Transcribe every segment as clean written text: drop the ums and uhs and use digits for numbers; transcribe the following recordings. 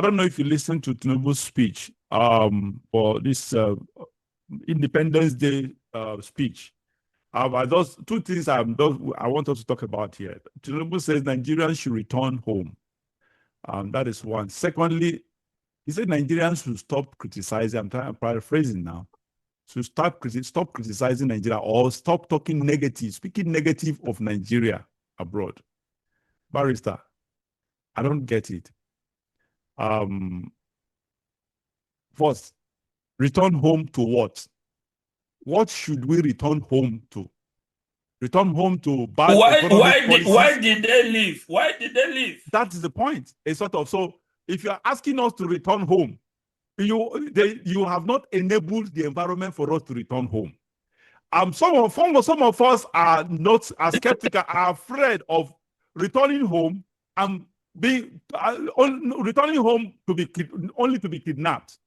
don't know if you listened to Tinubu's speech for this Independence Day speech. Those two things I want us to talk about here. Tinubu says Nigerians should return home. That is one. Secondly, he said Nigerians should stop criticizing. I'm paraphrasing now. Should stop criticizing Nigeria or stop talking negative, speaking negative of Nigeria abroad. Barrister, I don't get it. First, return home to what? What should we return home to? Return home to bad economic policies? Why did they leave? Why did they leave? That is the point. It's sort of, so if you're asking us to return home, you have not enabled the environment for us to return home. Some of us are not as skeptical, are afraid of returning home and returning home only to be kidnapped.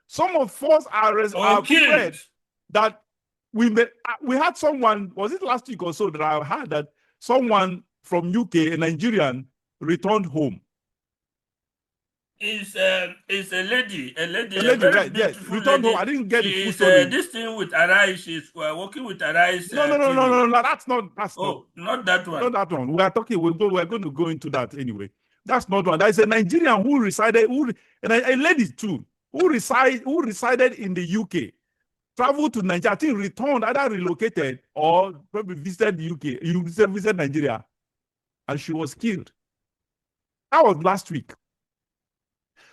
Some of us are afraid that we had someone, was it last week or so, that I heard that someone from UK, a Nigerian, returned home. It's a lady, right? Yes, returned home. I didn't get the full story. This thing with Arise, she's working with Arise. No, that's not. Not that one. Not that one. We are talking. We're going to go into that anyway. That's not one. There's a Nigerian who resided, and a lady too, who resided in the UK, traveled to Nigeria, I think returned, either relocated or probably visited the UK. You visited Nigeria, and she was killed. That was last week.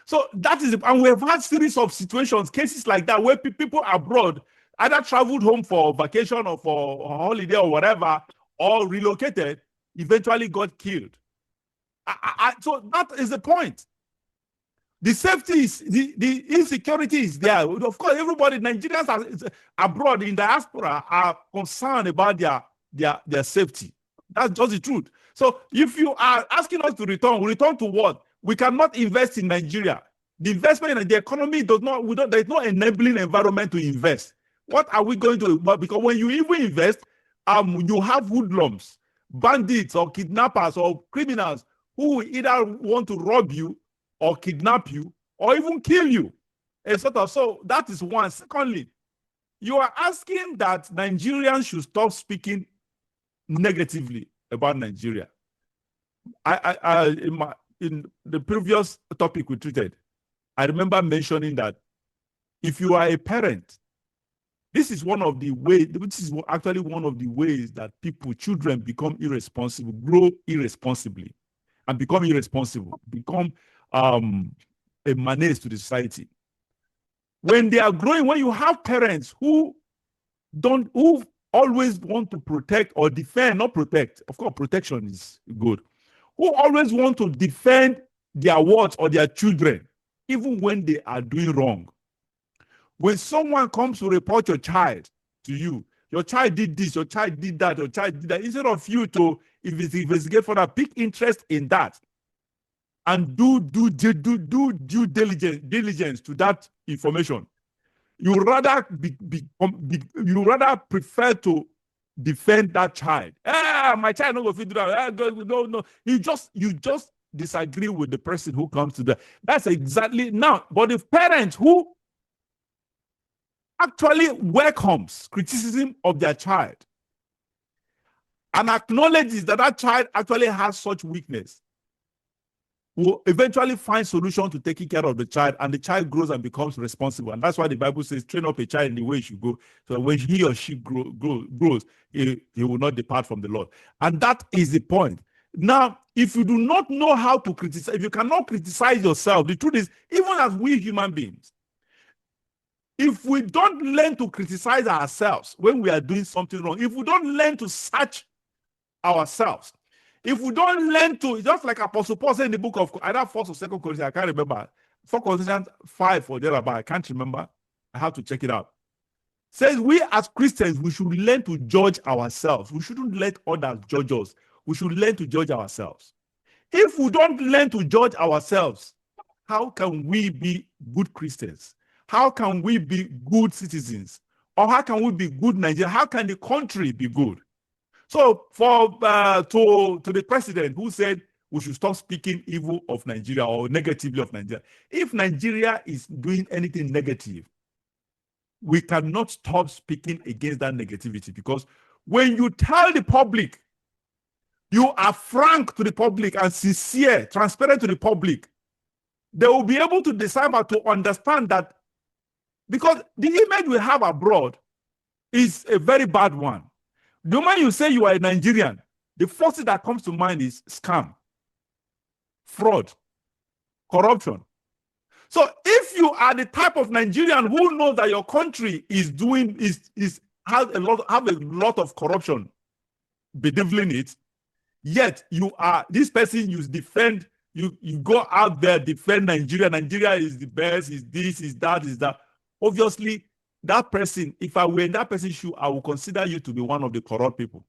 So that is, and we have had series of situations, cases like that, where people abroad either traveled home for vacation or for a holiday or whatever, or relocated, eventually got killed. So that is the point. The safety is, the insecurity is there. Of course, everybody, Nigerians abroad in diaspora are concerned about their safety. That's just the truth. So if you are asking us to return to what? We cannot invest in Nigeria. The investment in the economy there's no enabling environment to invest. What are we going to do? Because when you even invest, you have hoodlums, bandits or kidnappers or criminals who either want to rob you or kidnap you or even kill you. Etc. So that is one. Secondly, you are asking that Nigerians should stop speaking negatively about Nigeria. In the previous topic we treated, I remember mentioning that if you are a parent, this is one of the ways, which is actually one of the ways that children become irresponsible, grow irresponsibly, and become irresponsible, become a menace to the society. When they are growing, when you have parents who always want to protect or defend, not protect, of course, protection is good, who always want to defend their wards or their children, even when they are doing wrong. When someone comes to report your child to you, your child did this, your child did that, your child did that, instead of you to investigate further, pick interest in that, and do due diligence to that information, you rather prefer to defend that child. My child not going to do that. No. You just disagree with the person who comes to that. That's exactly now. But the parent who actually welcomes criticism of their child and acknowledges that child actually has such weakness will eventually find solution to taking care of the child, and the child grows and becomes responsible. And that's why the Bible says, train up a child in the way he should go, so when he or she grows, he will not depart from the Lord. And that is the point. Now, if you do not know how to criticize, if you cannot criticize yourself, the truth is, even as we human beings, if we don't learn to criticize ourselves when we are doing something wrong, if we don't learn to search ourselves, if we don't learn to, just like Apostle Paul said in the book of either 1st or 2nd Corinthians, I can't remember, 4 Corinthians 5 or thereabout, I can't remember, I have to check it out. Says we as Christians, we should learn to judge ourselves. We shouldn't let others judge us. We should learn to judge ourselves. If we don't learn to judge ourselves, how can we be good Christians? How can we be good citizens? Or how can we be good Nigerians? How can the country be good? So to the president who said we should stop speaking evil of Nigeria or negatively of Nigeria. If Nigeria is doing anything negative, we cannot stop speaking against that negativity, because when you tell the public, you are frank to the public and sincere, transparent to the public, they will be able to decipher, to understand that, because the image we have abroad is a very bad one. The moment you say you are a Nigerian, the first thing that comes to mind is scam, fraud, corruption. So if you are the type of Nigerian who knows that your country is doing, have a lot of corruption bedeviling it, yet you are this person, you defend, you go out there, defend Nigeria. Nigeria is the best, is this, is that, is that. Obviously, that person, if I were in that person's shoe, I would consider you to be one of the corrupt people.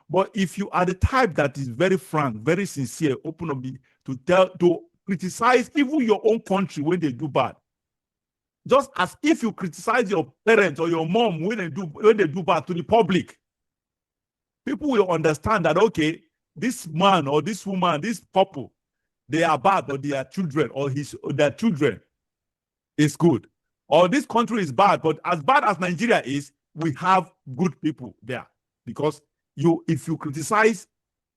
But if you are the type that is very frank, very sincere, open up to criticize even your own country when they do bad, just as if you criticize your parents or your mom when they do bad to the public, people will understand that, okay, this man or this woman, this couple, they are bad, but their children or their children is good. Or this country is bad, but as bad as Nigeria is, we have good people there. Because if you criticize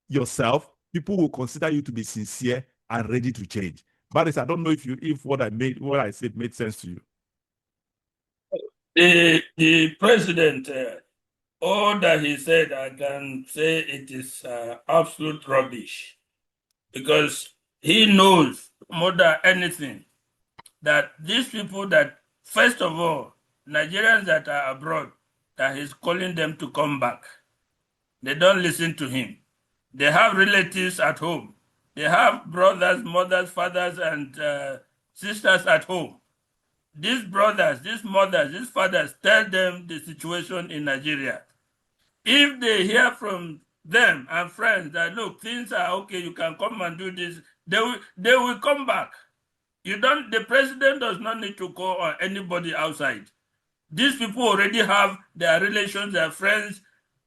yourself, people will consider you to be sincere and ready to change. But I don't know if what I said made sense to you. The president, all that he said, I can say it is absolute rubbish, because he knows more than anything that these people that, first of all, Nigerians that are abroad, that he's calling them to come back, they don't listen to him. They have relatives at home. They have brothers, mothers, fathers, and sisters at home. These brothers, these mothers, these fathers tell them the situation in Nigeria. If they hear from them and friends that, look, things are okay, you can come and do this, they will come back. The president does not need to call on anybody outside. These people already have their relations, their friends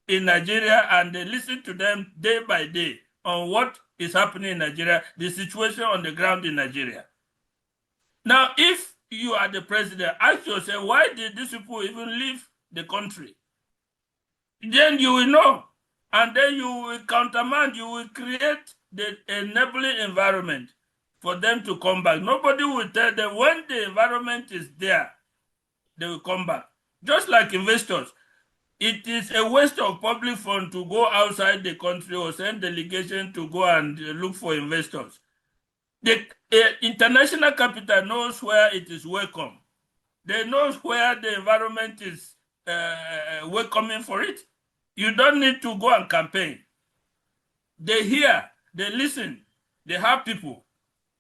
in Nigeria, and they listen to them day by day on what is happening in Nigeria, the situation on the ground in Nigeria. Now, if you are the president, ask yourself, why did these people even leave the country? Then you will know. And then you will countermand, you will create the enabling environment for them to come back. Nobody will tell them when the environment is there, they will come back. Just like investors. It is a waste of public funds to go outside the country or send delegation to go and look for investors. The international capital knows where it is welcome. They know where the environment is welcoming for it. You don't need to go and campaign. They hear, they listen, they have people,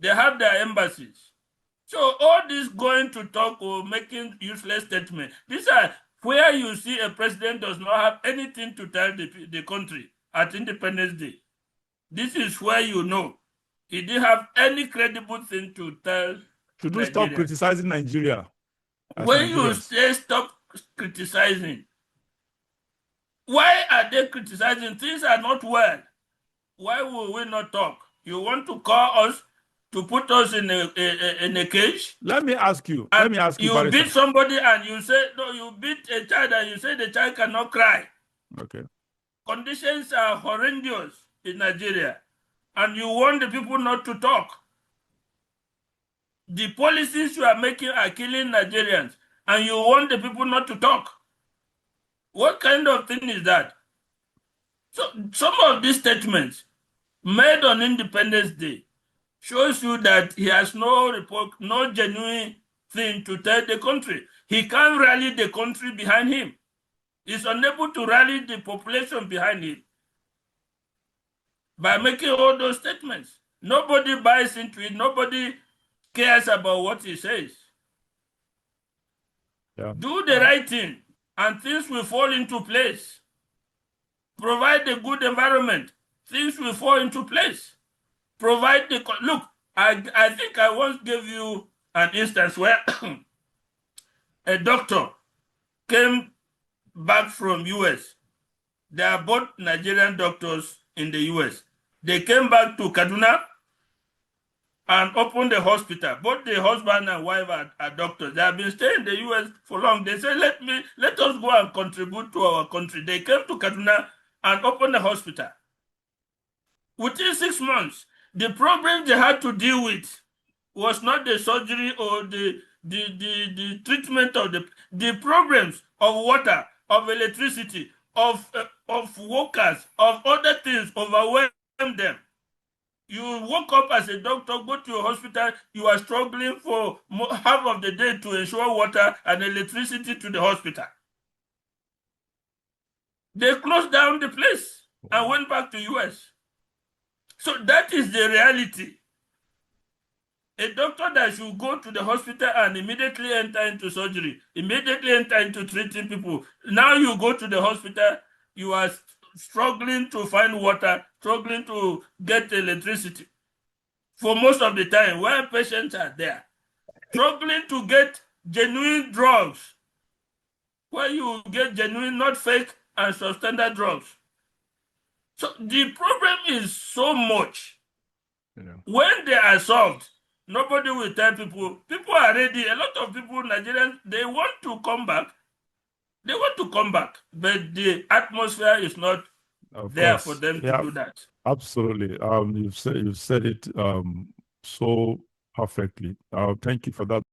they have their embassies. So all this going to talk or making useless statements, these are where you see a president does not have anything to tell the country at Independence Day. This is where you know he didn't have any credible thing to tell. Should we stop criticizing Nigeria? When you say stop criticizing, why are they criticizing? Things are not well. Why will we not talk? You want to call us to put us in a cage? Let me ask you. You beat somebody and you say, no, you beat a child and you say the child cannot cry. Okay. Conditions are horrendous in Nigeria. And you want the people not to talk. The policies you are making are killing Nigerians. And you want the people not to talk. What kind of thing is that? So some of these statements made on Independence Day shows you that he has no genuine thing to tell the country. He can't rally the country behind him. He's unable to rally the population behind him by making all those statements. Nobody buys into it. Nobody cares about what he says. Yeah. Do the right thing and things will fall into place. Provide a good environment. Things will fall into place. Provide the... Look, I think I once gave you an instance where a doctor came back from US. They are both Nigerian doctors in the US. They came back to Kaduna and opened the hospital. Both the husband and wife are doctors. They have been staying in the US for long. They said, let us go and contribute to our country. They came to Kaduna and opened the hospital. Within 6 months, the problem they had to deal with was not the surgery or the treatment of the problems of water, of electricity, of workers, of other things overwhelmed them. You woke up as a doctor, go to your hospital, you are struggling for half of the day to ensure water and electricity to the hospital. They closed down the place and went back to US. So that is the reality. A doctor that should go to the hospital and immediately enter into surgery, immediately enter into treating people. Now you go to the hospital, you are struggling to find water, struggling to get electricity. For most of the time, while patients are there, struggling to get genuine drugs, where you get genuine, not fake, and substandard drugs. So the problem is so much. When they are solved, nobody will tell people. People are ready. A lot of people, Nigerians, they want to come back. They want to come back, but the atmosphere is not there for them to do that. Absolutely. You've said it so perfectly. Thank you for that.